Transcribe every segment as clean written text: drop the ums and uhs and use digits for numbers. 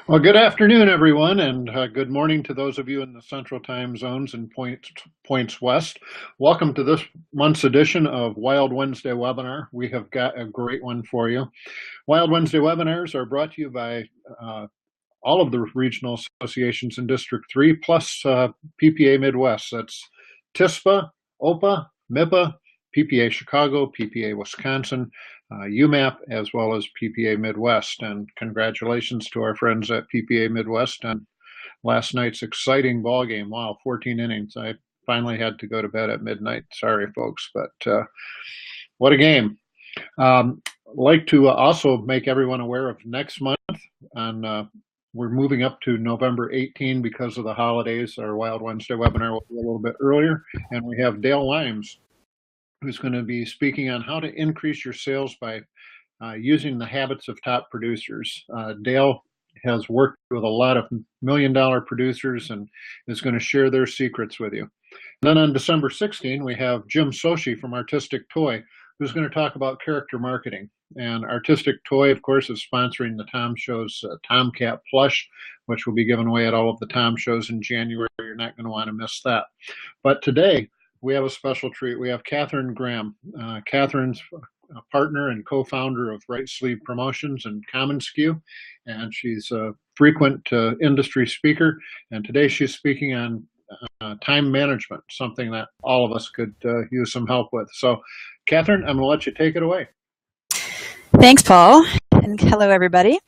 Well, good afternoon, everyone, and good morning to those of you in the central time zones and points west. Welcome to this month's edition of Wild Wednesday webinar. We have got a great one for you. Wild Wednesday webinars are brought to you by all of the regional associations in District 3, plus PPA Midwest. That's TISPA, OPA, MIPA, PPA Chicago, PPA Wisconsin, UMAP, as well as PPA Midwest. And congratulations to our friends at PPA Midwest on last night's exciting ball game. Wow, 14 innings. I finally had to go to bed at midnight. Sorry, folks, but what a game. Like to also make everyone aware of next month on we're moving up to November 18 because of the holidays. Our Wild Wednesday webinar will be a little bit earlier, and we have Dale Limes, who's going to be speaking on how to increase your sales by using the habits of top producers. Dale has worked with a lot of million-dollar producers and is going to share their secrets with you. And then on December 16, we have Jim Soshi from Artistic Toy, who's going to talk about character marketing. And Artistic Toy, of course, is sponsoring the Tom Show's Tomcat plush, which will be given away at all of the Tom Shows in January. You're not going to want to miss that. But today, we have a special treat. We have Catherine Graham. Catherine's a partner and co-founder of Right Sleeve Promotions and commonsku, and she's a frequent industry speaker. And today she's speaking on time management, something that all of us could use some help with. So, Catherine, I'm going to let you take it away. Thanks, Paul, and hello, everybody.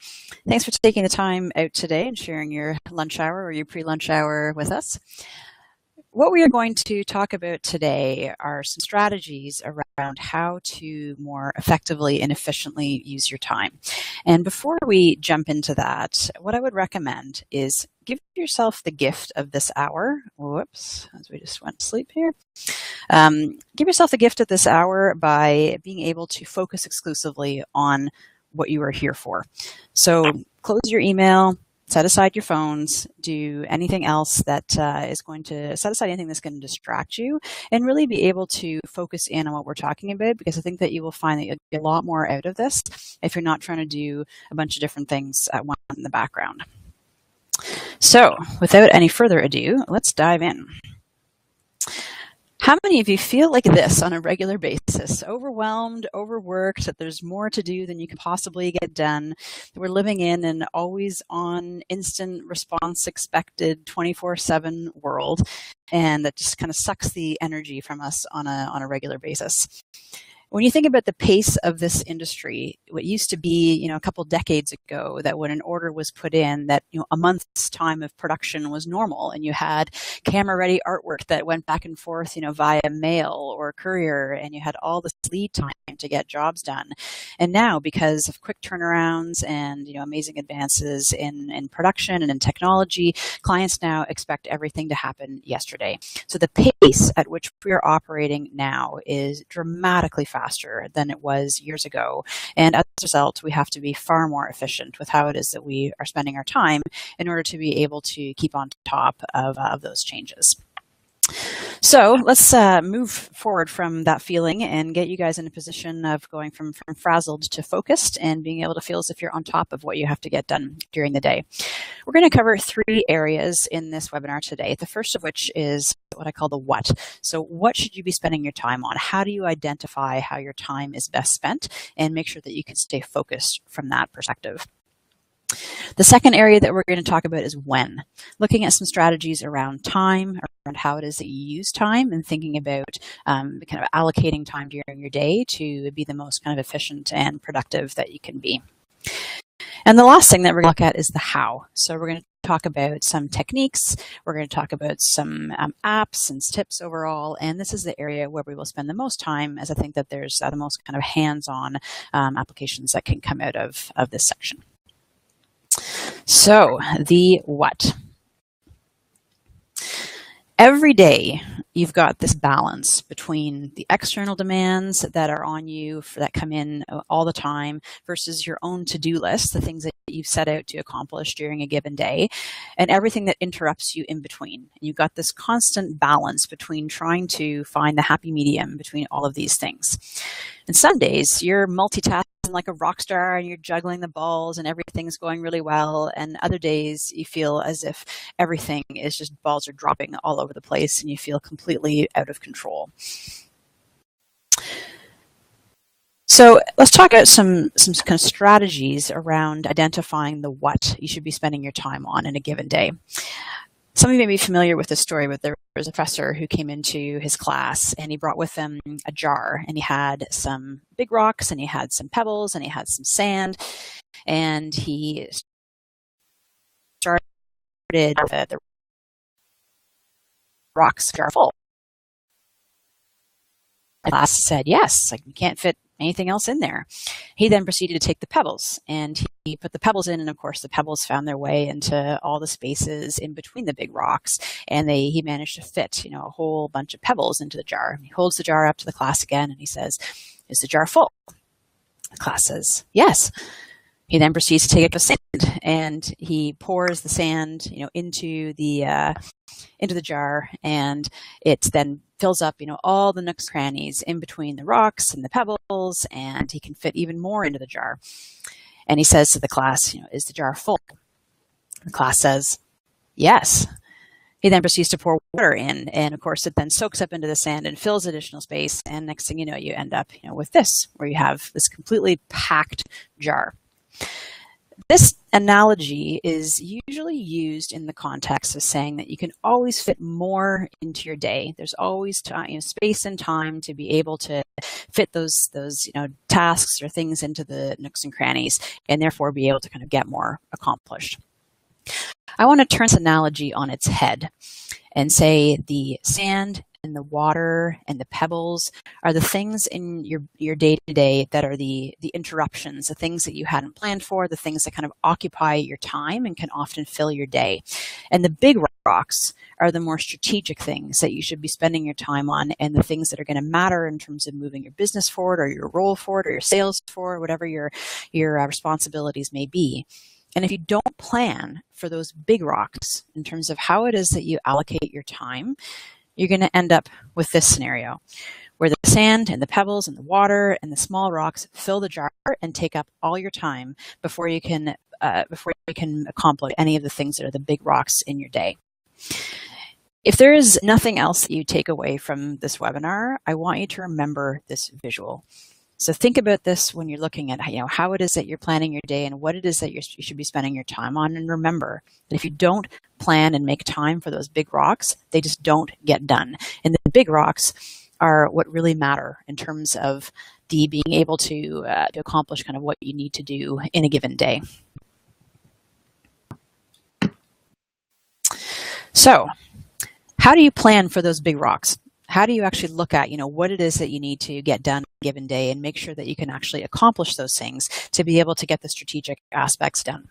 Thanks for taking the time out today and sharing your lunch hour or your pre-lunch hour with us. What we are going to talk about today are some strategies around how to more effectively and efficiently use your time. And before we jump into that, what I would recommend is give yourself the gift of this hour. Whoops, as we just went to sleep here. Give yourself the gift of this hour by being able to focus exclusively on what you are here for. So close your email, set aside your phones, do anything else that is going to set aside anything that's going to distract you, and really be able to focus in on what we're talking about, because I think that you will find that you'll get a lot more out of this if you're not trying to do a bunch of different things at once in the background. So without any further ado, let's dive in. How many of you feel like this on a regular basis? Overwhelmed, overworked, that there's more to do than you can possibly get done. We're living in an always on, instant response expected 24/7 world, and that just kind of sucks the energy from us on a regular basis. When you think about the pace of this industry, what used to be, a couple decades ago, that when an order was put in, that a month's time of production was normal, and you had camera-ready artwork that went back and forth, via mail or courier, and you had all this lead time to get jobs done. And now, because of quick turnarounds and amazing advances in production and in technology, clients now expect everything to happen yesterday. So the pace at which we are operating now is dramatically faster than it was years ago. And as a result, we have to be far more efficient with how it is that we are spending our time in order to be able to keep on top of those changes. So let's move forward from that feeling and get you guys in a position of going from frazzled to focused and being able to feel as if you're on top of what you have to get done during the day. We're going to cover 3 areas in this webinar today. The first of which is what I call the what. So what should you be spending your time on? How do you identify how your time is best spent and make sure that you can stay focused from that perspective? The second area that we're going to talk about is when. Looking at some strategies around time, around how it is that you use time, and thinking about kind of allocating time during your day to be the most kind of efficient and productive that you can be. And the last thing that we're going to look at is the how. So we're going to talk about some techniques. We're going to talk about some apps and tips overall. And this is the area where we will spend the most time, as I think that there's the most kind of hands-on applications that can come out of this section. So the what. Every day, you've got this balance between the external demands that are on you that come in all the time versus your own to-do list, the things that you've set out to accomplish during a given day, and everything that interrupts you in between. You've got this constant balance between trying to find the happy medium between all of these things. And some days, you're multitasking like a rock star and you're juggling the balls and everything's going really well. And other days you feel as if everything is just balls are dropping all over the place and you feel completely out of control. So let's talk about some kind of strategies around identifying the what you should be spending your time on in a given day. Some of you may be familiar with this story, but there was a professor who came into his class and he brought with him a jar, and he had some big rocks and he had some pebbles and he had some sand, and he started the rocks jar full. The class said, yes, like we can't fit anything else in there. He then proceeded to take the pebbles and he put the pebbles in, and of course the pebbles found their way into all the spaces in between the big rocks, and he managed to fit, a whole bunch of pebbles into the jar. He holds the jar up to the class again and he says, is the jar full? The class says, yes. He then proceeds to take up the sand and he pours the sand, into the jar, and it then fills up, all the nooks, crannies in between the rocks and the pebbles, and he can fit even more into the jar. And he says to the class, is the jar full? The class says, yes. He then proceeds to pour water in, and of course it then soaks up into the sand and fills additional space. And next thing you know, you end up, with this, where you have this completely packed jar. This analogy is usually used in the context of saying that you can always fit more into your day. There's always time, space and time to be able to fit those tasks or things into the nooks and crannies, and therefore be able to kind of get more accomplished. I want to turn this analogy on its head and say the sand and the water and the pebbles are the things in your day-to-day that are the interruptions, the things that you hadn't planned for, the things that kind of occupy your time and can often fill your day. And the big rocks are the more strategic things that you should be spending your time on, and the things that are going to matter in terms of moving your business forward or your role forward or your sales forward, whatever your responsibilities may be. And if you don't plan for those big rocks in terms of how it is that you allocate your time, you're going to end up with this scenario where the sand and the pebbles and the water and the small rocks fill the jar and take up all your time before you can accomplish any of the things that are the big rocks in your day. If there is nothing else that you take away from this webinar, I want you to remember this visual. So think about this when you're looking at how it is that you're planning your day and what it is that you should be spending your time on. And remember that if you don't plan and make time for those big rocks, they just don't get done. And the big rocks are what really matter in terms of being able to accomplish kind of what you need to do in a given day. So how do you plan for those big rocks? How do you actually look at, what it is that you need to get done a given day and make sure that you can actually accomplish those things to be able to get the strategic aspects done?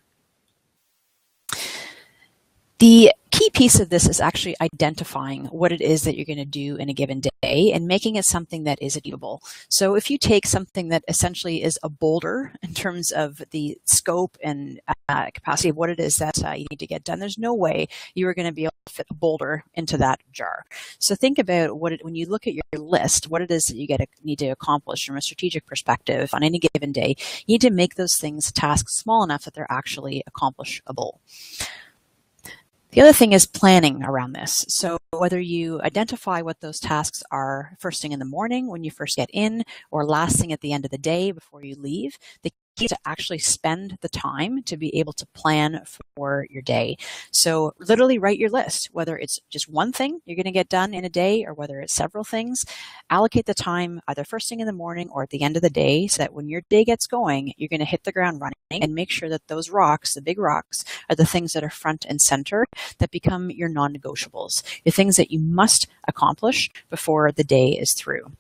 The key piece of this is actually identifying what it is that you're going to do in a given day and making it something that is achievable. So if you take something that essentially is a boulder in terms of the scope and capacity of what it is that you need to get done, there's no way you are going to be able to fit a boulder into that jar. So think about when you look at your list, what it is that you need to accomplish from a strategic perspective on any given day. You need to make those tasks small enough that they're actually accomplishable. The other thing is planning around this. So whether you identify what those tasks are first thing in the morning when you first get in, or last thing at the end of the day before you leave, the key is to actually spend the time to be able to plan for your day. So literally write your list, whether it's just one thing you're going to get done in a day or whether it's several things. Allocate the time either first thing in the morning or at the end of the day so that when your day gets going, you're going to hit the ground running, and make sure that those rocks, the big rocks, are the things that are front and center that become your non-negotiables, the things that you must accomplish before the day is through.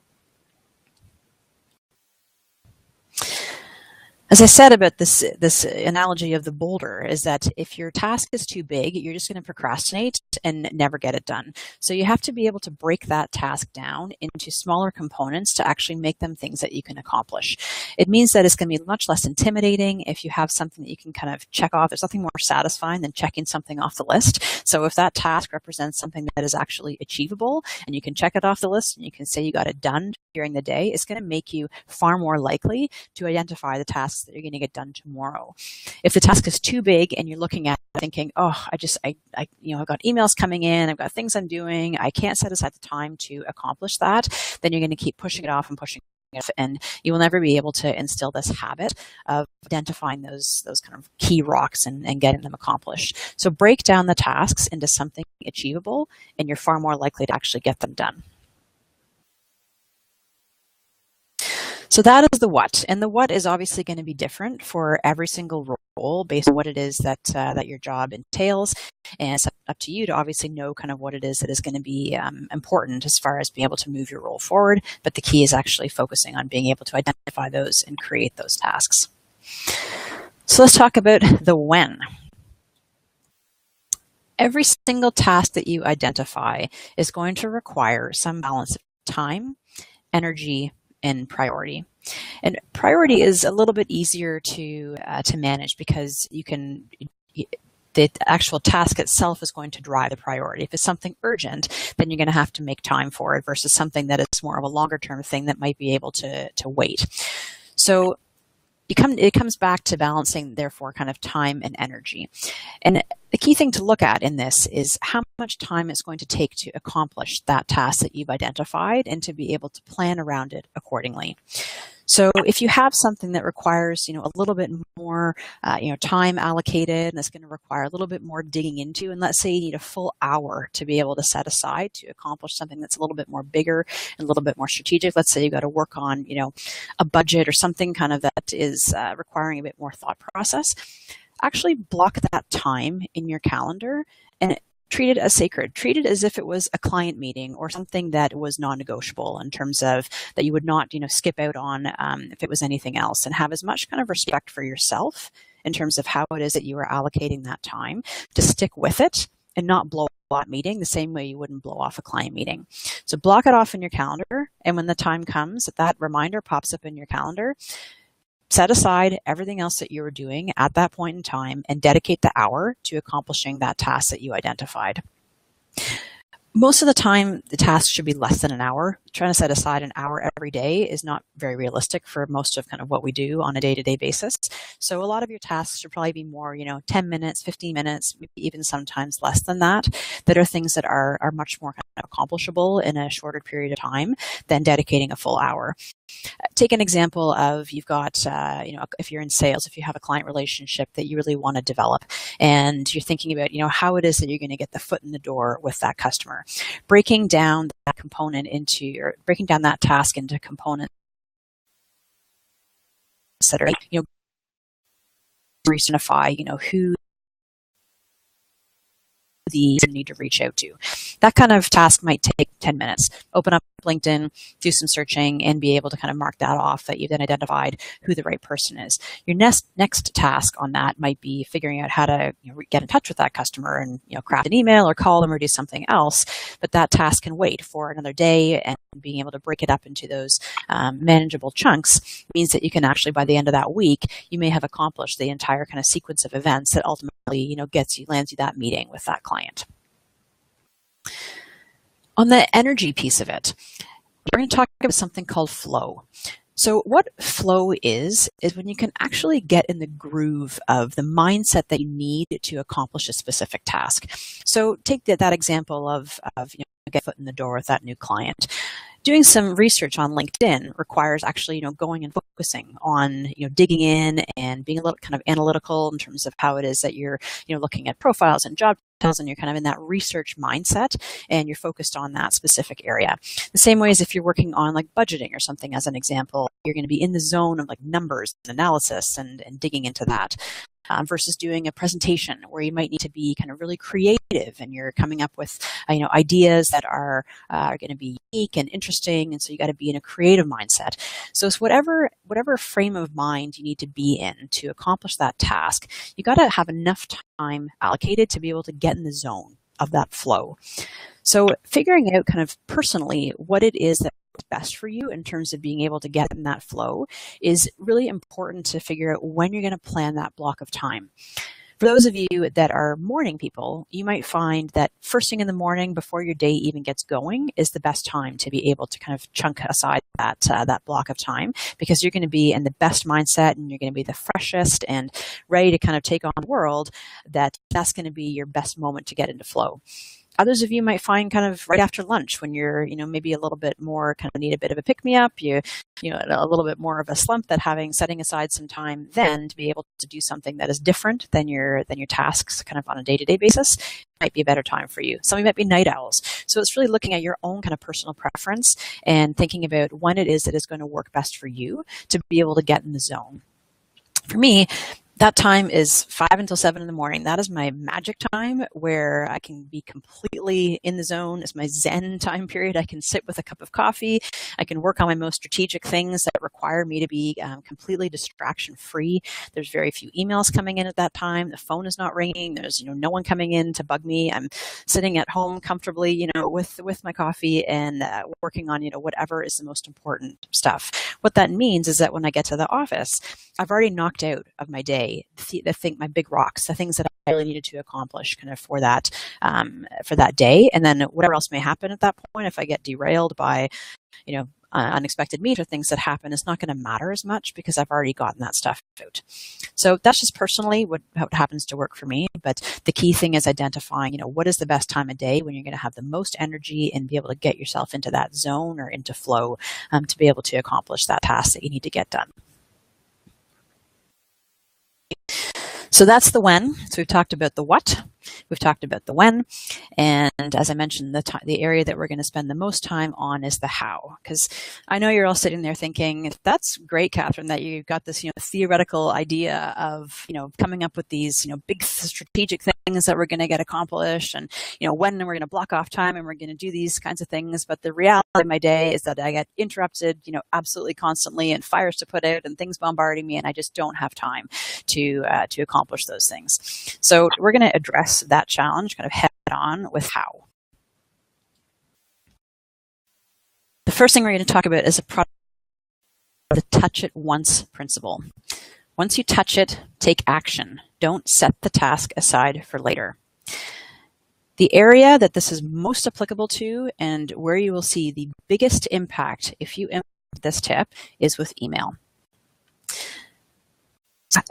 As I said about this analogy of the boulder, is that if your task is too big, you're just going to procrastinate and never get it done. So you have to be able to break that task down into smaller components to actually make them things that you can accomplish. It means that it's going to be much less intimidating if you have something that you can kind of check off. There's nothing more satisfying than checking something off the list. So if that task represents something that is actually achievable and you can check it off the list and you can say you got it done during the day, it's going to make you far more likely to identify the tasks that you're going to get done tomorrow. If the task is too big and you're looking at it thinking, oh, I've got emails coming in, I've got things I'm doing, I can't set aside the time to accomplish that, then you're going to keep pushing it off and pushing it off, and you will never be able to instill this habit of identifying those kind of key rocks and getting them accomplished. So break down the tasks into something achievable, and you're far more likely to actually get them done. So that is the what, and the what is obviously going to be different for every single role based on what it is that your job entails, and it's up to you to obviously know kind of what it is that is going to be important as far as being able to move your role forward. But the key is actually focusing on being able to identify those and create those tasks. So let's talk about the when. Every single task that you identify is going to require some balance of time, energy, and priority. And priority is a little bit easier to manage because the actual task itself is going to drive the priority. If it's something urgent, then you're going to have to make time for it versus something that is more of a longer term thing that might be able to wait. So it comes back to balancing, therefore, kind of time and energy. And the key thing to look at in this is how much time it's going to take to accomplish that task that you've identified and to be able to plan around it accordingly. So if you have something that requires, a little bit more, time allocated, and it's going to require a little bit more digging into, and let's say you need a full hour to be able to set aside to accomplish something that's a little bit more bigger and a little bit more strategic. Let's say you got to work on, a budget or something kind of that is requiring a bit more thought process. Actually block that time in your calendar and treat it as sacred. Treat it as if it was a client meeting or something that was non-negotiable in terms of that you would not, skip out on if it was anything else, and have as much kind of respect for yourself in terms of how it is that you are allocating that time to stick with it and not blow off a meeting the same way you wouldn't blow off a client meeting. So block it off in your calendar, and when the time comes, that reminder pops up in your calendar, set aside everything else that you were doing at that point in time and dedicate the hour to accomplishing that task that you identified. Most of the time, the task should be less than an hour. Trying to set aside an hour every day is not very realistic for most of kind of what we do on a day-to-day basis. So a lot of your tasks should probably be more, 10 minutes, 15 minutes, maybe even sometimes less than that are things that are much more kind of accomplishable in a shorter period of time than dedicating a full hour. Take an example of you've got, if you're in sales, if you have a client relationship that you really want to develop and you're thinking about, how it is that you're going to get the foot in the door with that customer. Breaking down that component breaking down that task into components that are, identify, who you need to reach out to. That kind of task might take 10 minutes. Open up LinkedIn, do some searching, and be able to kind of mark that off that you've then identified who the right person is. Your next task on that might be figuring out how to get in touch with that customer and craft an email or call them or do something else. But that task can wait for another day, and being able to break it up into those manageable chunks means that you can actually, by the end of that week, you may have accomplished the entire kind of sequence of events that ultimately lands you that meeting with that client. On the energy piece of it, we're going to talk about something called flow. So what flow is when you can actually get in the groove of the mindset that you need to accomplish a specific task. So take that example of get foot in the door with that new client. Doing some research on LinkedIn requires actually, going and focusing on, digging in and being a little kind of analytical in terms of how it is that you're, looking at profiles and job titles, and you're kind of in that research mindset and you're focused on that specific area. The same way as if you're working on like budgeting or something as an example, you're going to be in the zone of like numbers and analysis and digging into that. versus doing a presentation where you might need to be kind of really creative and you're coming up with ideas that are going to be unique and interesting, and so you got to be in a creative mindset. So it's whatever frame of mind you need to be in to accomplish that task, you got to have enough time allocated to be able to get in the zone of that flow. So figuring out kind of personally what it is that's best for you in terms of being able to get in that flow is really important to figure out when you're going to plan that block of time. For those of you that are morning people, you might find that first thing in the morning before your day even gets going is the best time to be able to kind of chunk aside that block of time, because you're going to be in the best mindset and you're going to be the freshest and ready to kind of take on the world. That's going to be your best moment to get into flow. Others of you might find kind of right after lunch when you're, maybe a little bit more kind of need a bit of a pick-me-up, a little bit more of a slump, that setting aside some time then to be able to do something that is different than your tasks kind of on a day-to-day basis might be a better time for you. Some of you might be night owls. So it's really looking at your own kind of personal preference and thinking about when it is that is going to work best for you to be able to get in the zone. For me, that time is 5 until 7 in the morning. That is my magic time where I can be completely in the zone. It's my Zen time period. I can sit with a cup of coffee. I can work on my most strategic things that require me to be completely distraction free. There's very few emails coming in at that time. The phone is not ringing. There's no one coming in to bug me. I'm sitting at home comfortably, with my coffee and working on whatever is the most important stuff. What that means is that when I get to the office, I've already knocked out of my day my big rocks, the things that I really needed to accomplish kind of for that day. And then whatever else may happen at that point, if I get derailed by, unexpected meet or things that happen, it's not going to matter as much because I've already gotten that stuff out. So that's just personally what happens to work for me. But the key thing is identifying, what is the best time of day when you're going to have the most energy and be able to get yourself into that zone or into flow to be able to accomplish that task that you need to get done. So that's the when. So we've talked about the what, we've talked about the when, and as I mentioned, the area that we're going to spend the most time on is the how. Because I know you're all sitting there thinking, that's great, Catherine, that you've got this theoretical idea of coming up with these big strategic things that we're going to get accomplished, and when we're going to block off time and we're going to do these kinds of things. But the reality of my day is that I get interrupted absolutely constantly, and fires to put out and things bombarding me, and I just don't have time to accomplish those things. So we're going to address that challenge kind of head on with how. The first thing we're going to talk about is the touch it once principle. Once you touch it, take action. Don't set the task aside for later. The area that this is most applicable to and where you will see the biggest impact if you implement this tip is with email.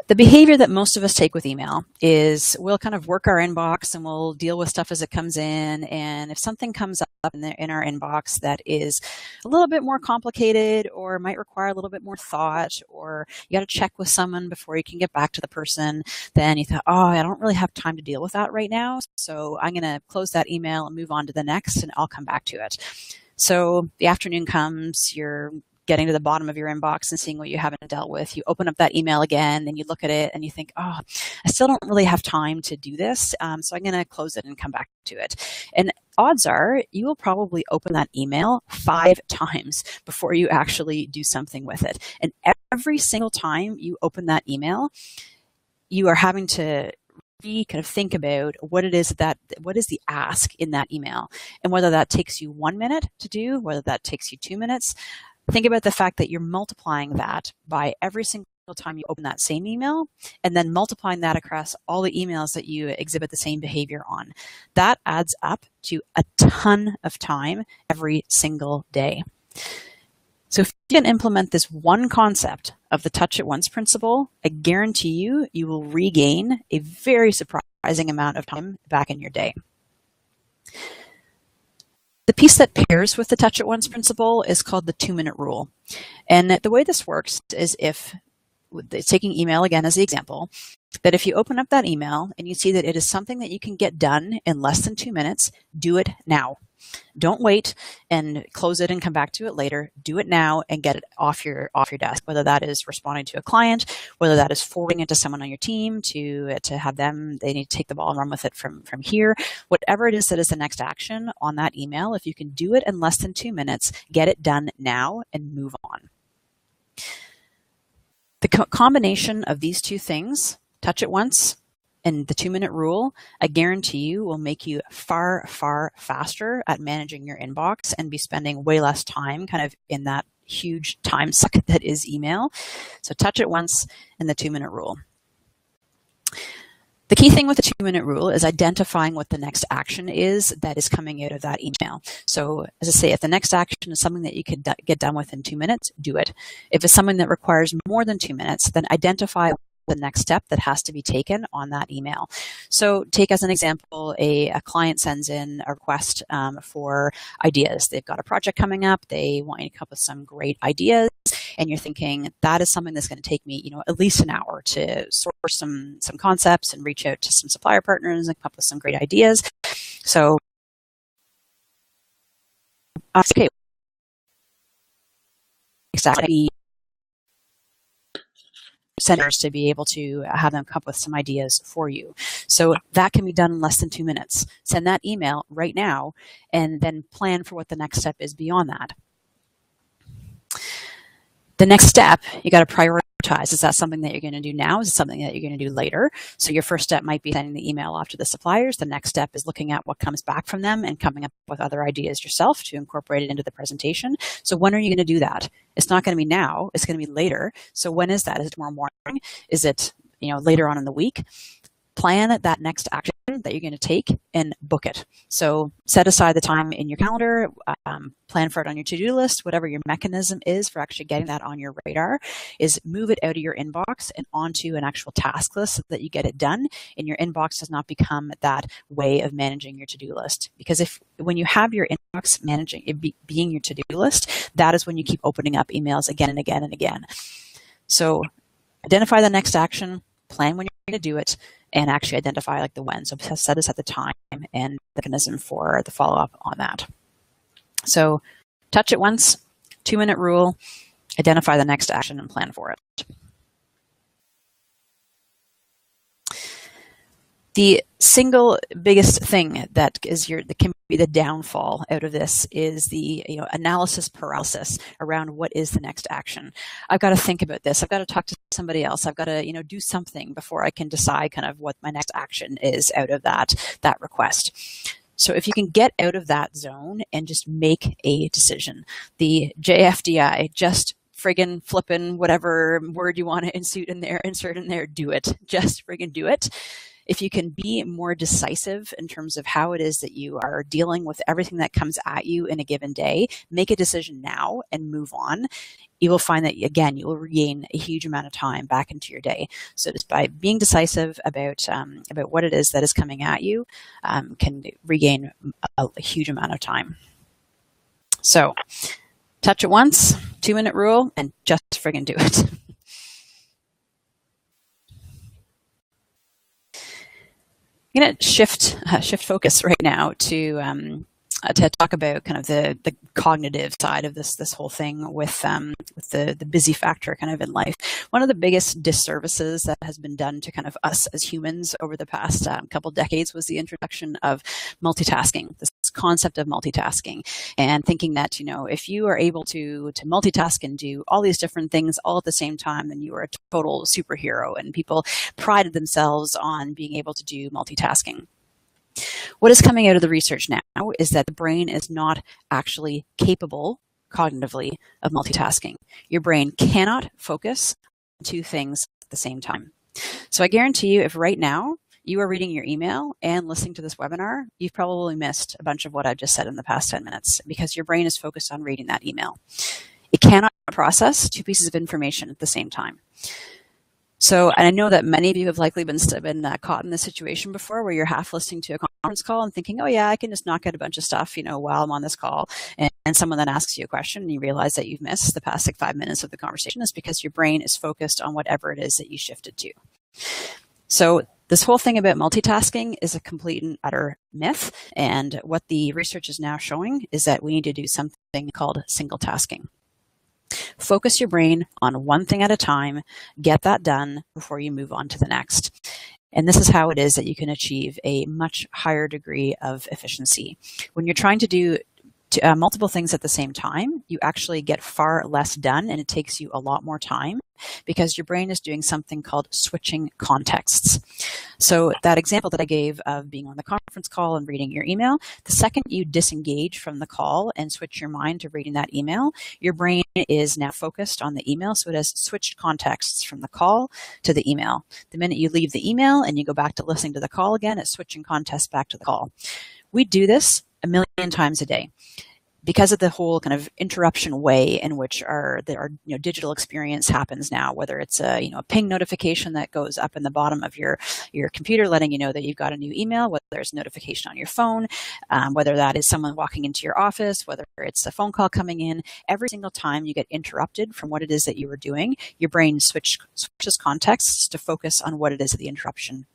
The behavior that most of us take with email is we'll kind of work our inbox and we'll deal with stuff as it comes in. And if something comes up in our inbox that is a little bit more complicated or might require a little bit more thought, or you got to check with someone before you can get back to the person, then you thought, I don't really have time to deal with that right now. So I'm going to close that email and move on to the next, and I'll come back to it. So the afternoon comes, you're getting to the bottom of your inbox and seeing what you haven't dealt with. You open up that email again and you look at it and you think, I still don't really have time to do this. So I'm going to close it and come back to it. And odds are you will probably open that email 5 times before you actually do something with it. And every single time you open that email, you are having to kind of think about what is the ask in that email, and whether that takes you 1 minute to do, whether that takes you 2 minutes. Think about the fact that you're multiplying that by every single time you open that same email, and then multiplying that across all the emails that you exhibit the same behavior on. That adds up to a ton of time every single day. So if you can implement this one concept of the touch it once principle, I guarantee you will regain a very surprising amount of time back in your day. The piece that pairs with the touch it once principle is called the 2-minute rule. And the way this works is, if taking email again as the example, that if you open up that email and you see that it is something that you can get done in less than 2 minutes, do it now. Don't wait and close it and come back to it later. Do it now and get it off your desk, whether that is responding to a client, whether that is forwarding it to someone on your team to have them, they need to take the ball and run with it from here. Whatever it is that is the next action on that email, if you can do it in less than 2 minutes, get it done now and move on. The combination of these two things, touch it once and the 2-minute rule, I guarantee you will make you far, far faster at managing your inbox and be spending way less time kind of in that huge time suck that is email. So touch it once and the 2-minute rule. The key thing with the 2-minute rule is identifying what the next action is that is coming out of that email. So as I say, if the next action is something that you could get done within 2 minutes, do it. If it's something that requires more than 2 minutes, then identify the next step that has to be taken on that email. So take as an example, a client sends in a request for ideas. They've got a project coming up. They want you to come up with some great ideas. And you're thinking that is something that's going to take me, at least an hour to source some concepts and reach out to some supplier partners and come up with some great ideas. So, okay, exactly. Centers to be able to have them come up with some ideas for you. So that can be done in less than 2 minutes. Send that email right now and then plan for what the next step is beyond that. The next step, you got to prioritize. Is that something that you're going to do now? Is it something that you're going to do later? So your first step might be sending the email off to the suppliers. The next step is looking at what comes back from them and coming up with other ideas yourself to incorporate it into the presentation. So when are you going to do that? It's not going to be now. It's going to be later. So when is that? Is it tomorrow morning? Is it later on in the week? Plan that next action that you're going to take and book it. So set aside the time in your calendar, plan for it on your to-do list, whatever your mechanism is for actually getting that on your radar, is move it out of your inbox and onto an actual task list so that you get it done and your inbox does not become that way of managing your to-do list. Because when you have your inbox managing it being your to-do list, that is when you keep opening up emails again and again and again. So identify the next action, plan when you're going to do it, and actually identify the when. So set aside the time and mechanism for the follow-up on that. So touch it once, 2-minute rule, identify the next action and plan for it. The single biggest thing that can be the downfall out of this is the analysis paralysis around what is the next action. I've got to think about this. I've got to talk to somebody else. I've got to do something before I can decide kind of what my next action is out of that request. So if you can get out of that zone and just make a decision, the JFDI, just friggin' flippin' whatever word you want to insert in there, do it. Just friggin' do it. If you can be more decisive in terms of how it is that you are dealing with everything that comes at you in a given day, make a decision now and move on. You will find that, again, you will regain a huge amount of time back into your day. So just by being decisive about what it is that is coming at you, can regain a huge amount of time. So touch it once, 2-minute rule, and just friggin' do it. I'm going to shift focus right now to talk about kind of the cognitive side of this whole thing with the busy factor kind of in life. One of the biggest disservices that has been done to kind of us as humans over the past couple decades was the introduction of multitasking, this concept of multitasking, and thinking that, if you are able to multitask and do all these different things all at the same time, then you are a total superhero, and people prided themselves on being able to do multitasking. What is coming out of the research now is that the brain is not actually capable cognitively of multitasking. Your brain cannot focus on 2 things at the same time. So I guarantee you, if right now you are reading your email and listening to this webinar, you've probably missed a bunch of what I've just said in the past 10 minutes because your brain is focused on reading that email. It cannot process 2 pieces of information at the same time. So, and I know that many of you have likely been caught in this situation before where you're half listening to a conference call and thinking, oh yeah, I can just knock out a bunch of stuff, while I'm on this call. And someone then asks you a question and you realize that you've missed the past 5 minutes of the conversation is because your brain is focused on whatever it is that you shifted to. So This whole thing about multitasking is a complete and utter myth. And what the research is now showing is that we need to do something called single tasking. Focus your brain on one thing at a time, get that done before you move on to the next. And this is how it is that you can achieve a much higher degree of efficiency. When you're trying to do multiple things at the same time, you actually get far less done, and it takes you a lot more time because your brain is doing something called switching contexts. So that example that I gave of being on the conference call and reading your email, the second you disengage from the call and switch your mind to reading that email, your brain is now focused on the email, so it has switched contexts from the call to the email. The minute you leave the email and you go back to listening to the call again, it's switching context back to the call. We do this a million times a day. Because of the whole kind of interruption way in which our digital experience happens now, whether it's a ping notification that goes up in the bottom of your computer letting you know that you've got a new email, whether there's a notification on your phone, whether that is someone walking into your office, whether it's a phone call coming in, every single time you get interrupted from what it is that you were doing, your brain switches contexts to focus on what it is that the interruption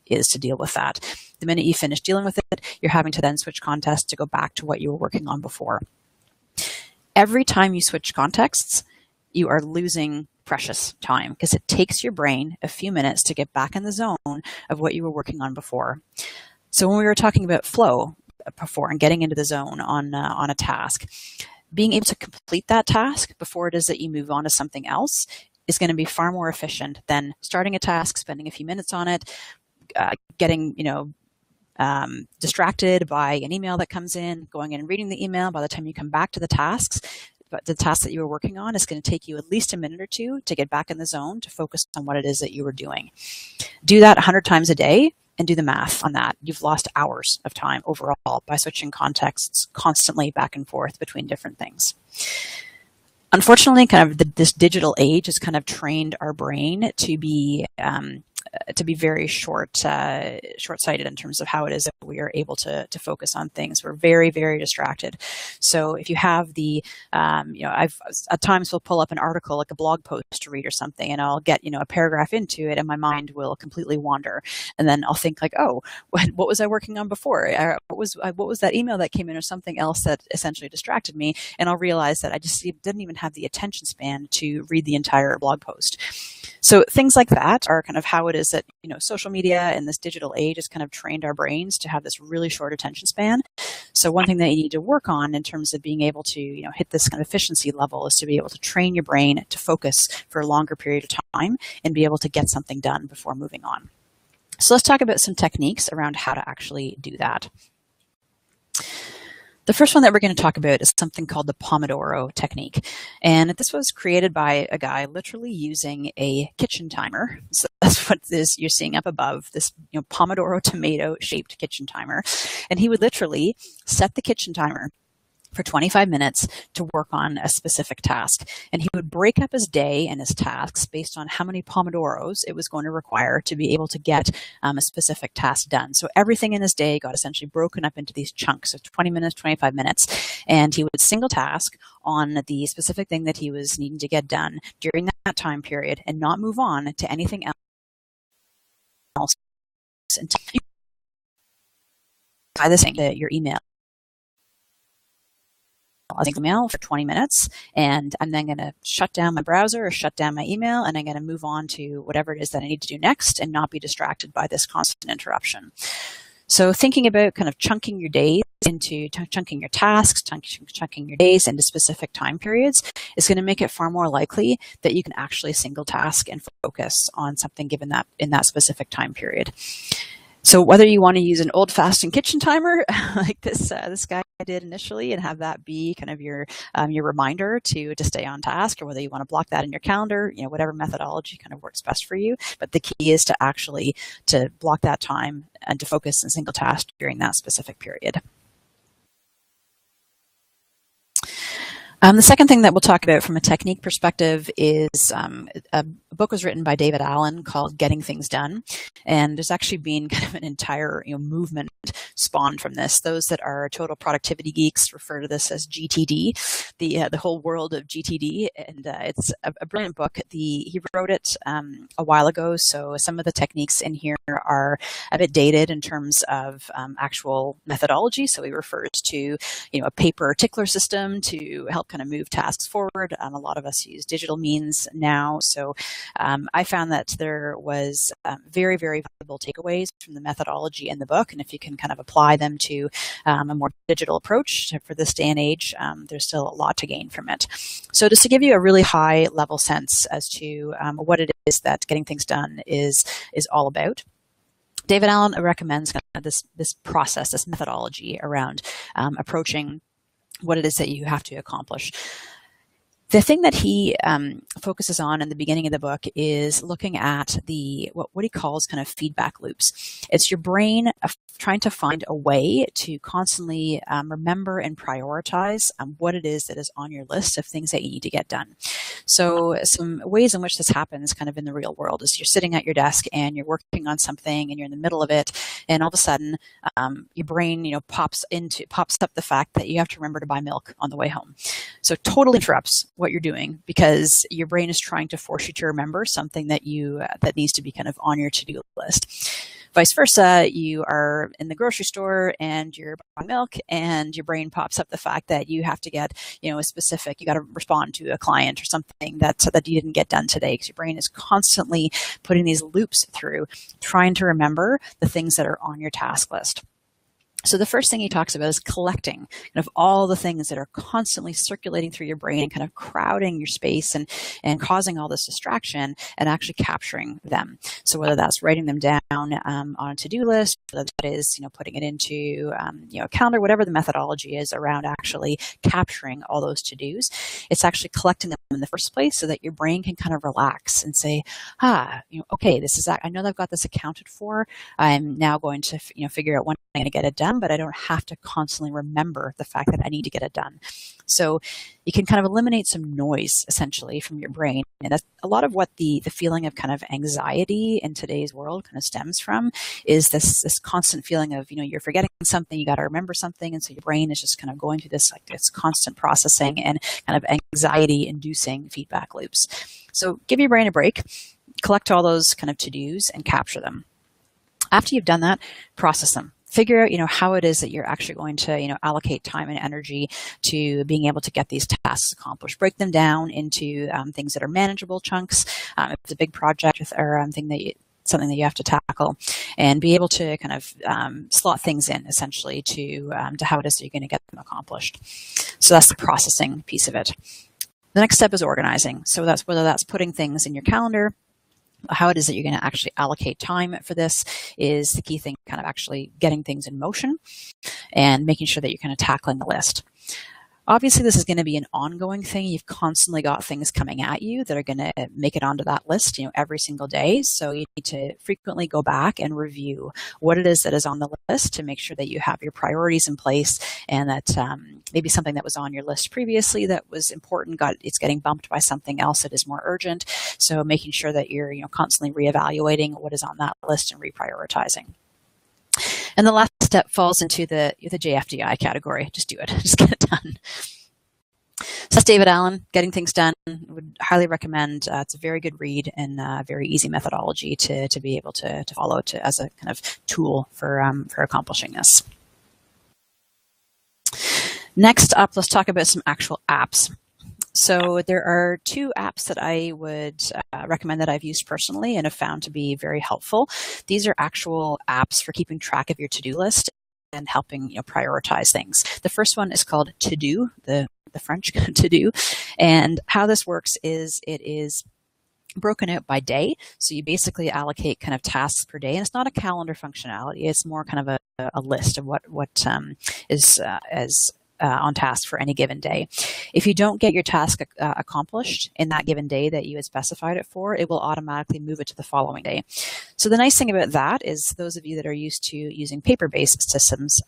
is to deal with that. The minute you finish dealing with it, you're having to then switch context to go back to what you were working on before. Every time you switch contexts, you are losing precious time because it takes your brain a few minutes to get back in the zone of what you were working on before. So when we were talking about flow before and getting into the zone on a task, being able to complete that task before it is that you move on to something else is going to be far more efficient than starting a task, spending a few minutes on it, getting, distracted by an email that comes in, going in and reading the email. By the time you come back to the tasks, but the task that you were working on is going to take you at least a minute or two to get back in the zone to focus on what it is that you were doing. Do that 100 times a day and do the math on that. You've lost hours of time overall by switching contexts constantly back and forth between different things. Unfortunately, this digital age has kind of trained our brain to be very short-sighted in terms of how it is that we are able to focus on things. We're very, very distracted. So if you have I've at times will pull up an article, like a blog post to read or something, and I'll get, a paragraph into it and my mind will completely wander. And then I'll think like, oh, what was I working on before? What was that email that came in or something else that essentially distracted me? And I'll realize that I just didn't even have the attention span to read the entire blog post. So things like that are kind of how it is that, social media and this digital age has kind of trained our brains to have this really short attention span. So one thing that you need to work on in terms of being able to, hit this kind of efficiency level is to be able to train your brain to focus for a longer period of time and be able to get something done before moving on. So let's talk about some techniques around how to actually do that. The first one that we're going to talk about is something called the Pomodoro technique. And this was created by a guy literally using a kitchen timer. So that's what this you're seeing up above, this Pomodoro tomato shaped kitchen timer. And he would literally set the kitchen timer for 25 minutes to work on a specific task. And he would break up his day and his tasks based on how many Pomodoros it was going to require to be able to get a specific task done. So everything in his day got essentially broken up into these chunks of 20 minutes, 25 minutes. And he would single task on the specific thing that he was needing to get done during that time period and not move on to anything else until you by this thing, your email. I'll take email for 20 minutes and I'm then going to shut down my browser or shut down my email, and I'm going to move on to whatever it is that I need to do next and not be distracted by this constant interruption. So thinking about kind of chunking your days into chunking your tasks, chunking your days into specific time periods is going to make it far more likely that you can actually single task and focus on something given that in that specific time period. So whether you want to use an old-fashioned kitchen timer like this guy did initially and have that be kind of your reminder to stay on task, or whether you want to block that in your calendar, whatever methodology kind of works best for you. But the key is to actually to block that time and to focus and single task during that specific period. The second thing that we'll talk about from a technique perspective is a book was written by David Allen called Getting Things Done. And there's actually been kind of an entire movement spawned from this. Those that are total productivity geeks refer to this as GTD, the whole world of GTD, and it's a brilliant book. He wrote it a while ago, so some of the techniques in here are a bit dated in terms of actual methodology. So he refers to a paper tickler system to help kind of move tasks forward. A lot of us use digital means now, so I found that there was very, very valuable takeaways from the methodology in the book, and if you can kind of apply them to a more digital approach for this day and age, there's still a lot to gain from it. So just to give you a really high level sense as to what it is that getting things done is all about, David Allen recommends kind of this process, this methodology around approaching what it is that you have to accomplish. The thing that he focuses on in the beginning of the book is looking at what he calls kind of feedback loops. It's your brain trying to find a way to constantly remember and prioritize what it is that is on your list of things that you need to get done. So some ways in which this happens kind of in the real world is you're sitting at your desk and you're working on something and you're in the middle of it, and all of a sudden your brain pops up the fact that you have to remember to buy milk on the way home. So totally interrupts what you're doing because your brain is trying to force you to remember something that that needs to be kind of on your to-do list. Vice versa, you are in the grocery store and you're buying milk and your brain pops up the fact that you have to get, you got to respond to a client or something that you didn't get done today, because your brain is constantly putting these loops through, trying to remember the things that are on your task list. So the first thing he talks about is collecting kind of all the things that are constantly circulating through your brain and kind of crowding your space and causing all this distraction, and actually capturing them. So whether that's writing them down on a to-do list, whether that is putting it into a calendar, whatever the methodology is around actually capturing all those to-dos, it's actually collecting them in the first place so that your brain can kind of relax and say, okay, I know that I've got this accounted for. I'm now going to figure out when I'm going to get it done, but I don't have to constantly remember the fact that I need to get it done. So you can kind of eliminate some noise essentially from your brain. And that's a lot of what the feeling of kind of anxiety in today's world kind of stems from, is this constant feeling of, you're forgetting something, you got to remember something. And so your brain is just kind of going through this constant processing and kind of anxiety inducing feedback loops. So give your brain a break, collect all those kind of to-dos and capture them. After you've done that, process them. Figure out, how it is that you're actually going to, allocate time and energy to being able to get these tasks accomplished. Break them down into things that are manageable chunks. If it's a big project or something that you have to tackle, and be able to kind of slot things in essentially to how it is that you're going to get them accomplished. So that's the processing piece of it. The next step is organizing. So that's whether that's putting things in your calendar. How it is that you're going to actually allocate time for this is the key thing, kind of actually getting things in motion and making sure that you're kind of tackling the list. Obviously, this is going to be an ongoing thing. You've constantly got things coming at you that are going to make it onto that list, every single day. So you need to frequently go back and review what it is that is on the list to make sure that you have your priorities in place, and that maybe something that was on your list previously that was important, it's getting bumped by something else that is more urgent. So making sure that you're constantly reevaluating what is on that list and reprioritizing. And the last step falls into the JFDI category. Just do it. Just get it done. So that's David Allen, Getting Things Done. I would highly recommend. It's a very good read and very easy methodology to be able to follow as a kind of tool for accomplishing this. Next up, let's talk about some actual apps. So there are two apps that I would recommend that I've used personally and have found to be very helpful. These are actual apps for keeping track of your to-do list and helping prioritize things. The first one is called To-Do, the French To-Do. And how this works is it is broken out by day. So you basically allocate kind of tasks per day, and it's not a calendar functionality. It's more kind of a list of what is on task for any given day. If you don't get your task accomplished in that given day that you had specified it for, it will automatically move it to the following day. So the nice thing about that is those of you that are used to using paper-based systems,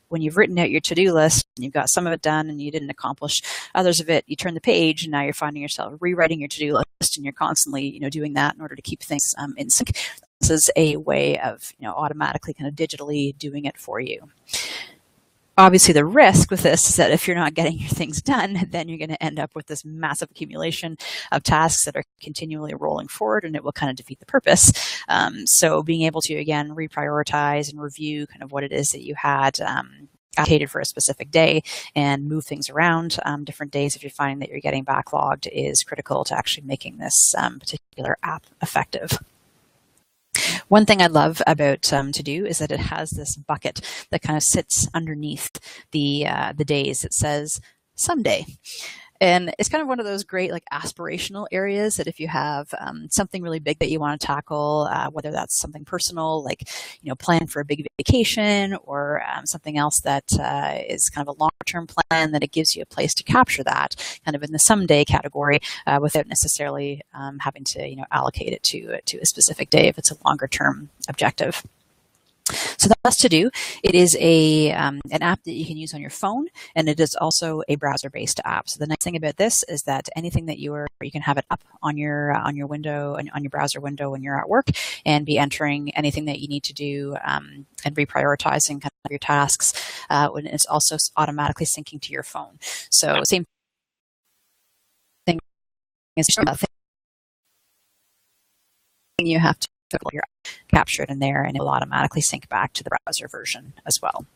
when you've written out your to-do list and you've got some of it done and you didn't accomplish others of it, you turn the page and now you're finding yourself rewriting your to-do list, and you're constantly doing that in order to keep things in sync. is a way of, automatically kind of digitally doing it for you. Obviously, the risk with this is that if you're not getting your things done, then you're going to end up with this massive accumulation of tasks that are continually rolling forward, and it will kind of defeat the purpose. So being able to, again, reprioritize and review kind of what it is that you had allocated for a specific day and move things around different days if you're finding that you're getting backlogged is critical to actually making this particular app effective. One thing I love about To-Do is that it has this bucket that kind of sits underneath the days. It says someday. And it's kind of one of those great aspirational areas that if you have something really big that you want to tackle, whether that's something personal, like, plan for a big vacation, or something else that is kind of a longer-term plan, that it gives you a place to capture that kind of in the someday category without necessarily having to, allocate it to a specific day if it's a longer-term objective. So that's To-Do. It is an app that you can use on your phone, and it is also a browser-based app. So the nice thing about this is that anything that you can have it up on your window and on your browser window when you're at work, and be entering anything that you need to do and reprioritizing kind of your tasks. When it's also automatically syncing to your phone. So same thing as you have to capture it in there, and it will automatically sync back to the browser version as well.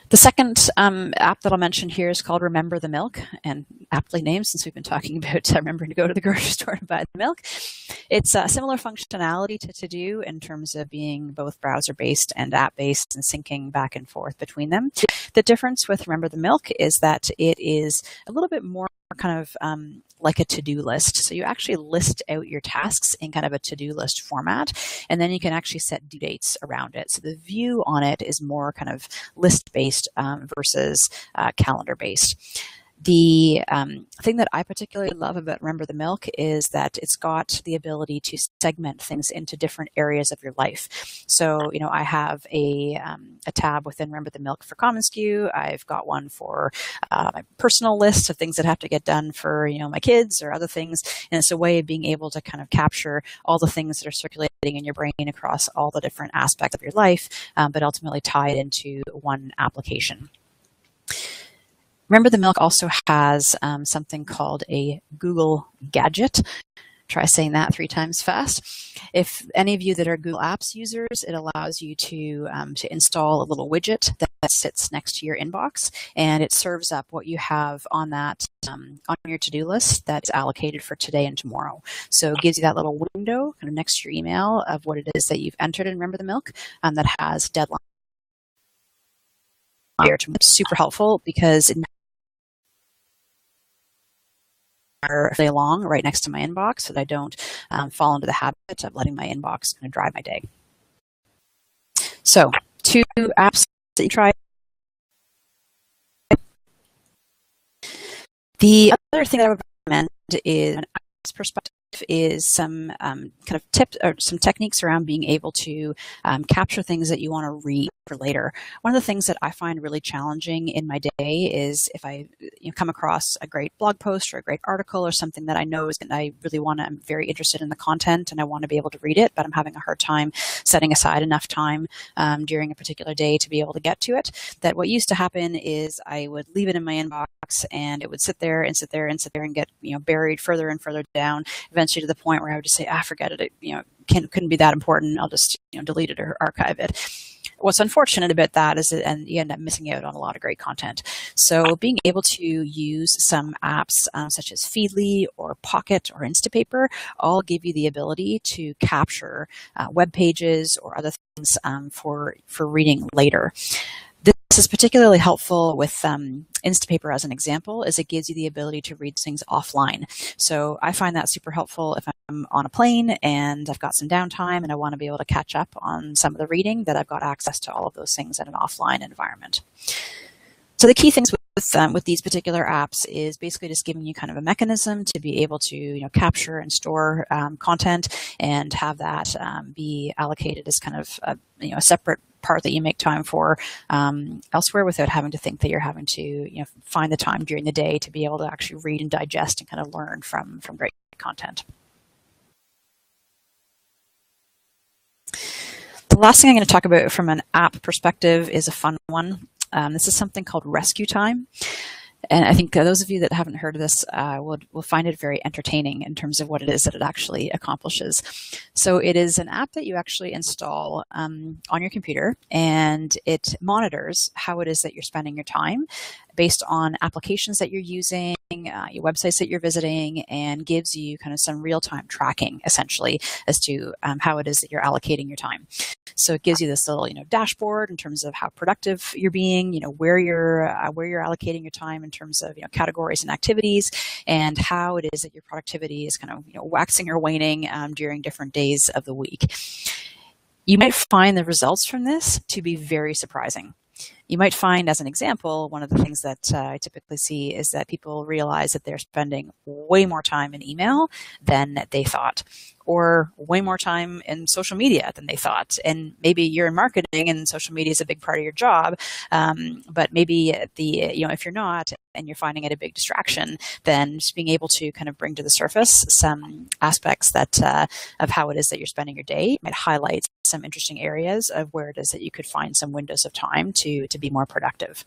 The second app that I'll mention here is called Remember the Milk, and aptly named since we've been talking about remembering to go to the grocery store and buy the milk. It's a similar functionality to To-Do in terms of being both browser-based and app-based and syncing back and forth between them. The difference with Remember the Milk is that it is a little bit more kind of like a to-do list. So you actually list out your tasks in kind of a to-do list format, and then you can actually set due dates around it. So the view on it is more kind of list-based versus calendar-based. The thing that I particularly love about Remember the Milk is that it's got the ability to segment things into different areas of your life. So, I have a tab within Remember the Milk for commonsku. I've got one for my personal list of things that have to get done for, my kids or other things. And it's a way of being able to kind of capture all the things that are circulating in your brain across all the different aspects of your life, but ultimately tie it into one application. Remember the Milk also has something called a Google Gadget. Try saying that 3 times fast. If any of you that are Google Apps users, it allows you to install a little widget that sits next to your inbox, and it serves up what you have on that on your to-do list that's allocated for today and tomorrow. So it gives you that little window kind of next to your email of what it is that you've entered in Remember the Milk that has deadline. It's super helpful because it really long right next to my inbox, so that I don't fall into the habit of letting my inbox kind of drive my day. So 2 apps that you try. The other thing that I would recommend is an app's perspective is some kind of tips or some techniques around being able to capture things that you want to read for later. One of the things that I find really challenging in my day is if I come across a great blog post or a great article or something that I know is I'm very interested in the content and I want to be able to read it, but I'm having a hard time setting aside enough time during a particular day to be able to get to it. That what used to happen is I would leave it in my inbox and it would sit there and sit there and sit there and get buried further and further down, eventually to the point where I would just say, forget it. Couldn't be that important. I'll just delete it or archive it. What's unfortunate about that is that you end up missing out on a lot of great content. So being able to use some apps such as Feedly or Pocket or Instapaper all give you the ability to capture web pages or other things for reading later. This is particularly helpful with Instapaper as an example, as it gives you the ability to read things offline. So I find that super helpful if I'm on a plane and I've got some downtime and I want to be able to catch up on some of the reading, that I've got access to all of those things in an offline environment. So the key things with these particular apps is basically just giving you kind of a mechanism to be able to capture and store content and have that be allocated as kind of a separate part that you make time for elsewhere, without having to think that you're having to find the time during the day to be able to actually read and digest and kind of learn from great content. The last thing I'm going to talk about from an app perspective is a fun one. This is something called Rescue Time. And I think those of you that haven't heard of this will find it very entertaining in terms of what it is that it actually accomplishes. So it is an app that you actually install on your computer, and it monitors how it is that you're spending your time based on applications that you're using, your websites that you're visiting, and gives you kind of some real-time tracking, essentially, as to how it is that you're allocating your time. So it gives you this little, dashboard in terms of how productive you're being, where you're allocating your time in terms of, categories and activities, and how it is that your productivity is kind of, waxing or waning during different days of the week. You might find the results from this to be very surprising. You might find, as an example, one of the things that I typically see is that people realize that they're spending way more time in email than they thought, or way more time in social media than they thought. And maybe you're in marketing and social media is a big part of your job, but maybe if you're not and you're finding it a big distraction, then just being able to kind of bring to the surface some aspects that of how it is that you're spending your day might highlight some interesting areas of where it is that you could find some windows of time to be more productive.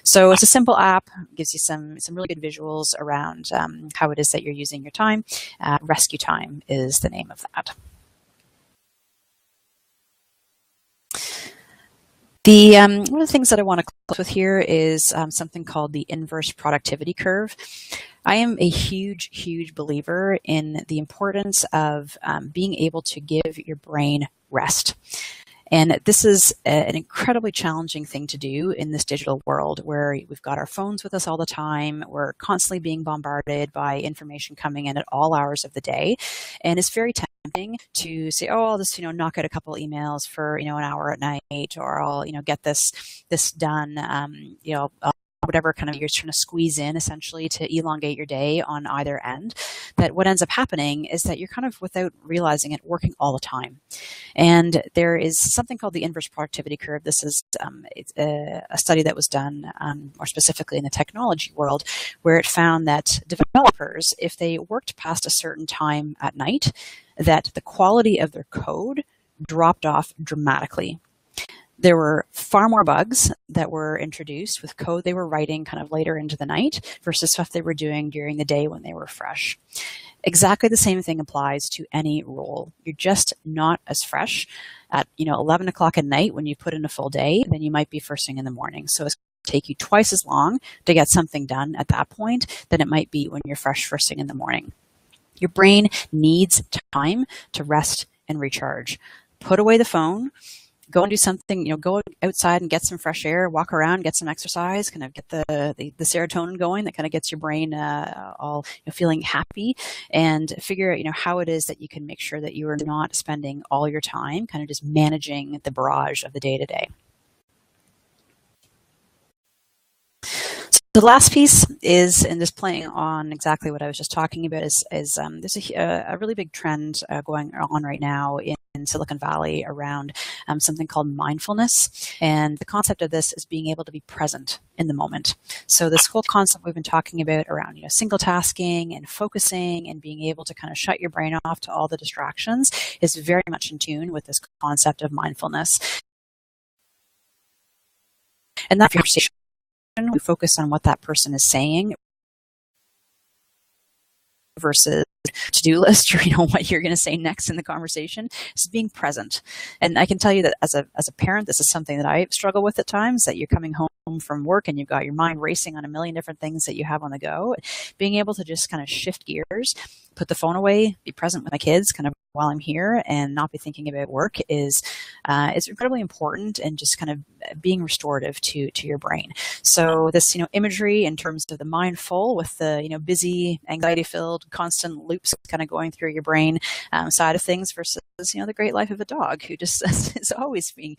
So it's a simple app, gives you some really good visuals around how it is that you're using your time. Rescue Time is the name of that. One of the things that I want to close with here is something called the inverse productivity curve. I am a huge believer in the importance of being able to give your brain rest. And this is an incredibly challenging thing to do in this digital world where we've got our phones with us all the time. We're constantly being bombarded by information coming in at all hours of the day. And it's very tempting to say, oh, I'll just, knock out a couple emails for, an hour at night, or I'll, get this done, whatever kind of you're trying to squeeze in essentially to elongate your day on either end. That what ends up happening is that you're kind of, without realizing it, working all the time. And there is something called the inverse productivity curve. This is a study that was done more specifically in the technology world, where it found that developers, if they worked past a certain time at night, that the quality of their code dropped off dramatically. There were far more bugs that were introduced with code they were writing kind of later into the night versus stuff they were doing during the day when they were fresh. Exactly the same thing applies to any role. You're just not as fresh at 11 o'clock at night when you put in a full day than you might be first thing in the morning. So it's going to take you twice as long to get something done at that point than it might be when you're fresh first thing in the morning. Your brain needs time to rest and recharge. Put away the phone. Go and do something, go outside and get some fresh air, walk around, get some exercise, kind of get the serotonin going that kind of gets your brain all feeling happy, and figure out, how it is that you can make sure that you are not spending all your time kind of just managing the barrage of the day to day. The last piece is, and just playing on exactly what I was just talking about, is there's a really big trend going on right now in Silicon Valley around something called mindfulness. And the concept of this is being able to be present in the moment. So this whole concept we've been talking about around single tasking and focusing and being able to kind of shut your brain off to all the distractions is very much in tune with this concept of mindfulness. And that conversation, we focus on what that person is saying versus to-do list, or what you're going to say next in the conversation. Is being present. And I can tell you that as a parent, this is something that I struggle with at times, that you're coming home from work and you've got your mind racing on a million different things that you have on the go. Being able to just kind of shift gears, put the phone away, be present with my kids kind of while I'm here, and not be thinking about work is incredibly important, and just kind of being restorative to your brain. So this imagery in terms of the mindful with the busy, anxiety-filled, constant loops kind of going through your brain side of things versus the great life of a dog who just is always being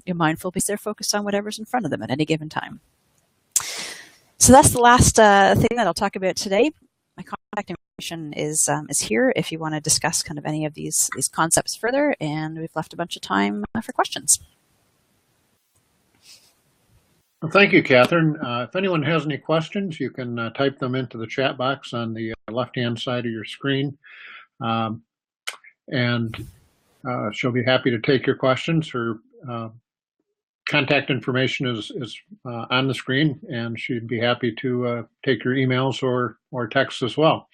mindful because they're focused on whatever's in front of them at any given time. So that's the last thing that I'll talk about today. My contact information is here if you want to discuss kind of any of these concepts further, and we've left a bunch of time for questions. Well, thank you, Catherine. If anyone has any questions, you can type them into the chat box on the left-hand side of your screen. And She'll be happy to take your questions. Her contact information is on the screen, and she'd be happy to take your emails or texts as well.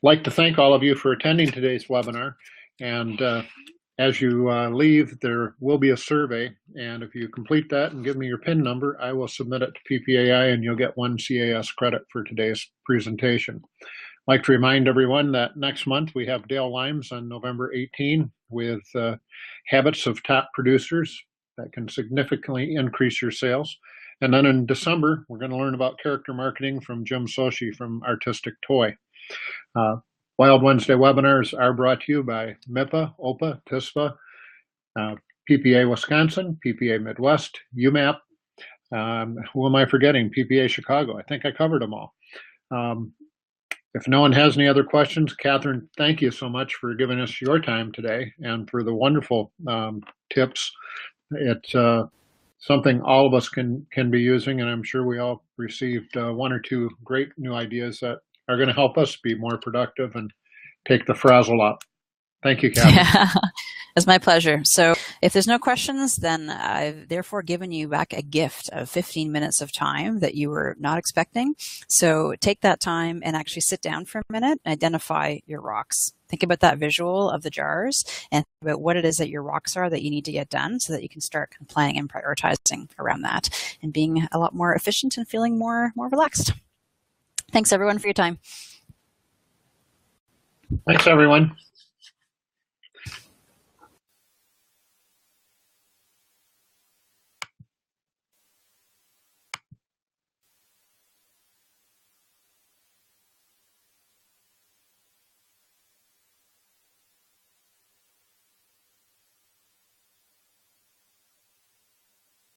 Like to thank all of you for attending today's webinar. And as you leave, there will be a survey. And if you complete that and give me your PIN number, I will submit it to PPAI and you'll get 1 CAS credit for today's presentation. I'd like to remind everyone that next month we have Dale Limes on November 18 with Habits of Top Producers that can significantly increase your sales. And then in December, we're going to learn about character marketing from Jim Sochi from Artistic Toy. Wild Wednesday webinars are brought to you by MIPA, OPA, TISPA, PPA Wisconsin, PPA Midwest, UMAP. Who am I forgetting? PPA Chicago. I think I covered them all. If no one has any other questions, Catherine, thank you so much for giving us your time today and for the wonderful tips. It's something all of us can be using, and I'm sure we all received 1 or 2 great new ideas that are going to help us be more productive and take the frazzle up. Thank you, Catherine. Yeah, it's my pleasure. So if there's no questions, then I've therefore given you back a gift of 15 minutes of time that you were not expecting. So take that time and actually sit down for a minute and identify your rocks. Think about that visual of the jars and think about what it is that your rocks are that you need to get done so that you can start planning and prioritizing around that and being a lot more efficient and feeling more relaxed. Thanks everyone for your time. Thanks everyone.